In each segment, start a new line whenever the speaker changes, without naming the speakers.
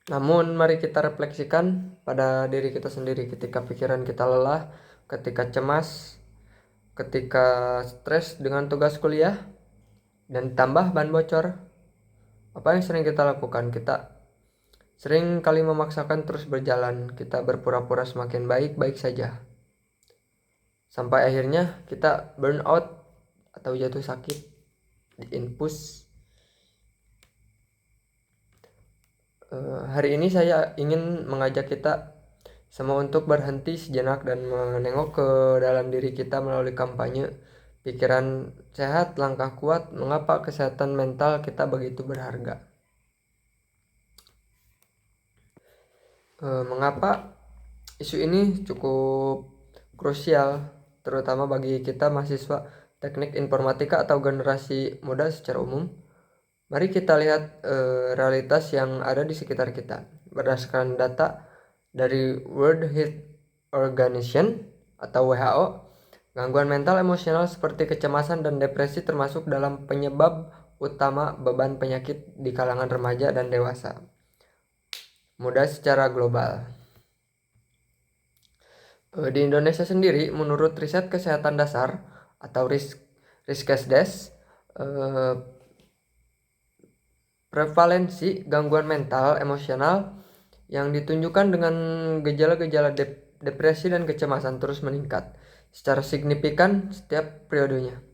Namun mari kita refleksikan pada diri kita sendiri ketika pikiran kita lelah, ketika cemas, ketika stres dengan tugas kuliah, dan tambah ban bocor. Apa yang sering kita lakukan? Kita sering kali memaksakan terus berjalan, kita berpura-pura semakin baik-baik saja. Sampai akhirnya kita burn out atau jatuh sakit di infus. Hari ini saya ingin mengajak kita semua untuk berhenti sejenak dan menengok ke dalam diri kita melalui kampanye pikiran sehat, langkah kuat, mengapa kesehatan mental kita begitu berharga. Mengapa isu ini cukup krusial, terutama bagi kita mahasiswa teknik informatika atau generasi muda secara umum. Mari kita lihat realitas yang ada di sekitar kita. Berdasarkan data dari World Health Organization atau WHO, gangguan mental emosional seperti kecemasan dan depresi termasuk dalam penyebab utama beban penyakit di kalangan remaja dan dewasa muda secara global. Di Indonesia sendiri, menurut riset kesehatan dasar atau Riskesdes, prevalensi gangguan mental emosional yang ditunjukkan dengan gejala-gejala depresi dan kecemasan terus meningkat secara signifikan setiap periodenya.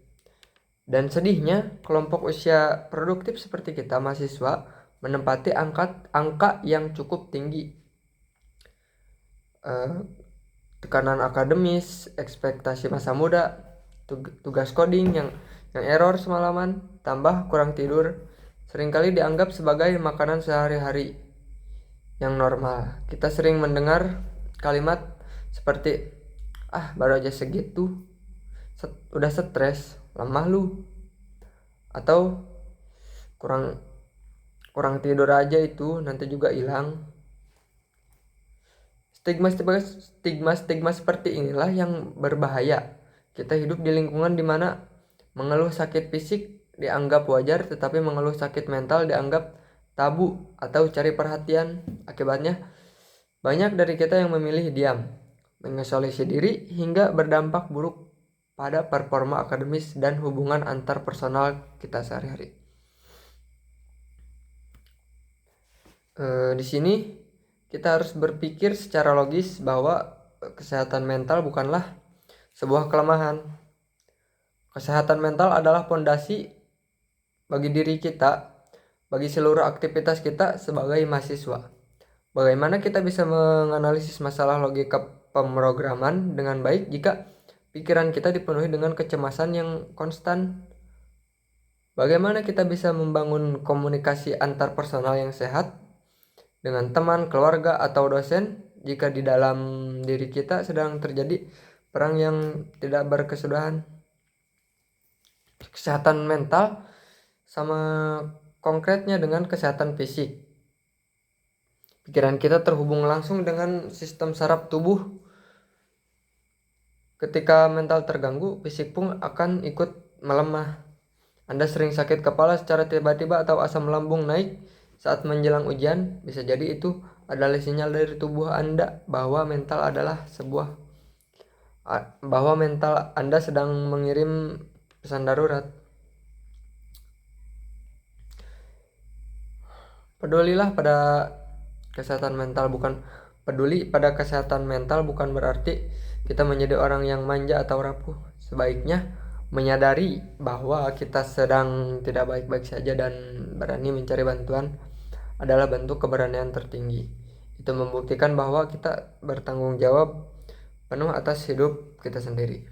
Dan sedihnya, kelompok usia produktif seperti kita mahasiswa menempati angka yang cukup tinggi. Tekanan akademis, ekspektasi masa muda, tugas coding yang error semalaman, tambah kurang tidur, seringkali dianggap sebagai makanan sehari-hari yang normal. Kita sering mendengar kalimat seperti, baru aja segitu, udah stres, lemah lu, atau kurang tidur aja itu nanti juga hilang. Stigma seperti inilah yang berbahaya. Kita hidup di lingkungan di mana mengeluh sakit fisik dianggap wajar, tetapi mengeluh sakit mental dianggap tabu atau cari perhatian. Akibatnya, banyak dari kita yang memilih diam, mengisolasi diri hingga berdampak buruk pada performa akademis dan hubungan antar personal kita sehari-hari. Di sini kita harus berpikir secara logis bahwa kesehatan mental bukanlah sebuah kelemahan. Kesehatan mental adalah fondasi bagi diri kita, bagi seluruh aktivitas kita sebagai mahasiswa. Bagaimana kita bisa menganalisis masalah logika pemrograman dengan baik jika pikiran kita dipenuhi dengan kecemasan yang konstan? Bagaimana kita bisa membangun komunikasi antar personal yang sehat dengan teman, keluarga, atau dosen jika di dalam diri kita sedang terjadi perang yang tidak berkesudahan? Kesehatan mental sama konkretnya dengan kesehatan fisik. Pikiran kita terhubung langsung dengan sistem saraf tubuh. Ketika mental terganggu, fisik pun akan ikut melemah. Anda sering sakit kepala secara tiba-tiba atau asam lambung naik saat menjelang ujian, bisa jadi itu adalah sinyal dari tubuh Anda bahwa mental Anda sedang mengirim pesan darurat. Peduli pada kesehatan mental bukan berarti kita menjadi orang yang manja atau rapuh. Sebaiknya menyadari bahwa kita sedang tidak baik-baik saja dan berani mencari bantuan adalah bentuk keberanian tertinggi. Itu membuktikan bahwa kita bertanggung jawab penuh atas hidup kita sendiri.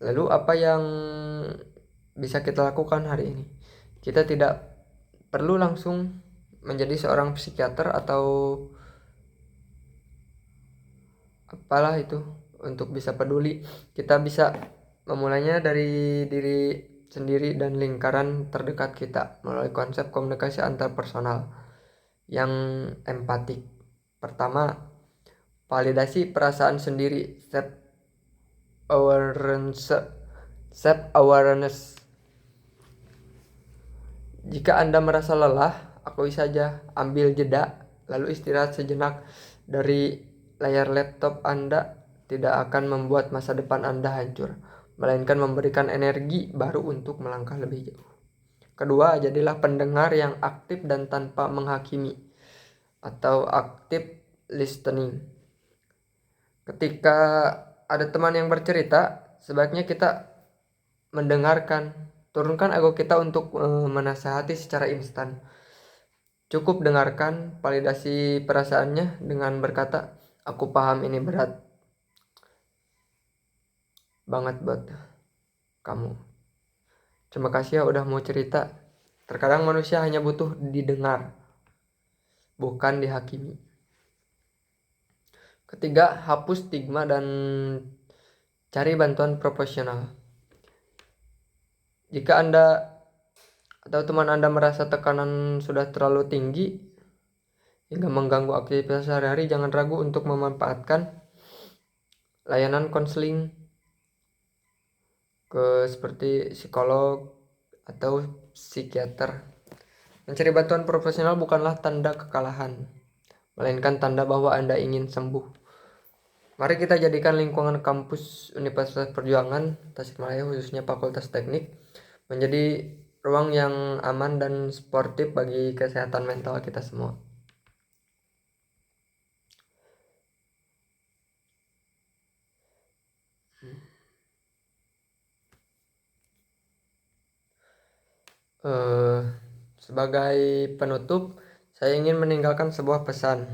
Lalu apa yang bisa kita lakukan hari ini? Kita tidak perlu langsung menjadi seorang psikiater atau apalah itu untuk bisa peduli. Kita bisa memulainya dari diri sendiri dan lingkaran terdekat kita melalui konsep komunikasi antar personal yang empatik. Pertama, validasi perasaan sendiri, self awareness. Jika Anda merasa lelah, akui saja, ambil jeda, lalu istirahat sejenak dari layar laptop Anda tidak akan membuat masa depan Anda hancur, melainkan memberikan energi baru untuk melangkah lebih jauh. Kedua, jadilah pendengar yang aktif dan tanpa menghakimi, atau active listening. Ketika ada teman yang bercerita, sebaiknya kita mendengarkan. Turunkan ego kita untuk menasehati secara instan. Cukup dengarkan, validasi perasaannya dengan berkata, aku paham ini berat banget buat kamu. Terima kasih ya udah mau cerita. Terkadang manusia hanya butuh didengar, bukan dihakimi. Ketiga, hapus stigma dan cari bantuan profesional. Jika Anda atau teman Anda merasa tekanan sudah terlalu tinggi hingga mengganggu aktivitas sehari-hari, jangan ragu untuk memanfaatkan layanan konseling seperti psikolog atau psikiater. Mencari bantuan profesional bukanlah tanda kekalahan, melainkan tanda bahwa Anda ingin sembuh. Mari kita jadikan lingkungan kampus Universitas Perjuangan Tasikmalaya, khususnya Fakultas Teknik, menjadi ruang yang aman dan sportif bagi kesehatan mental kita semua. Sebagai penutup, saya ingin meninggalkan sebuah pesan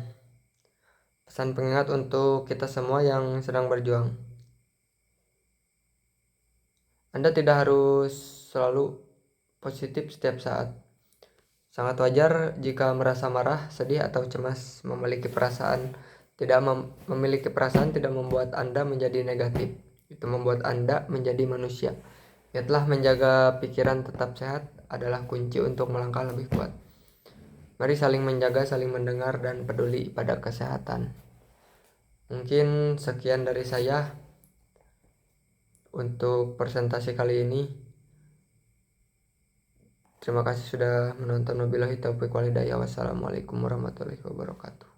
pengingat untuk kita semua yang sedang berjuang. Anda tidak harus selalu positif setiap saat. Sangat wajar jika merasa marah, sedih, atau cemas. Memiliki perasaan tidak membuat Anda menjadi negatif. Itu membuat Anda menjadi manusia. Ingatlah, menjaga pikiran tetap sehat adalah kunci untuk melangkah lebih kuat. Mari saling menjaga, saling mendengar, dan peduli pada kesehatan. Mungkin sekian dari saya untuk presentasi kali ini. Terima kasih sudah menonton. Wabillahi taufiq walhidayah. Wassalamualaikum warahmatullahi wabarakatuh.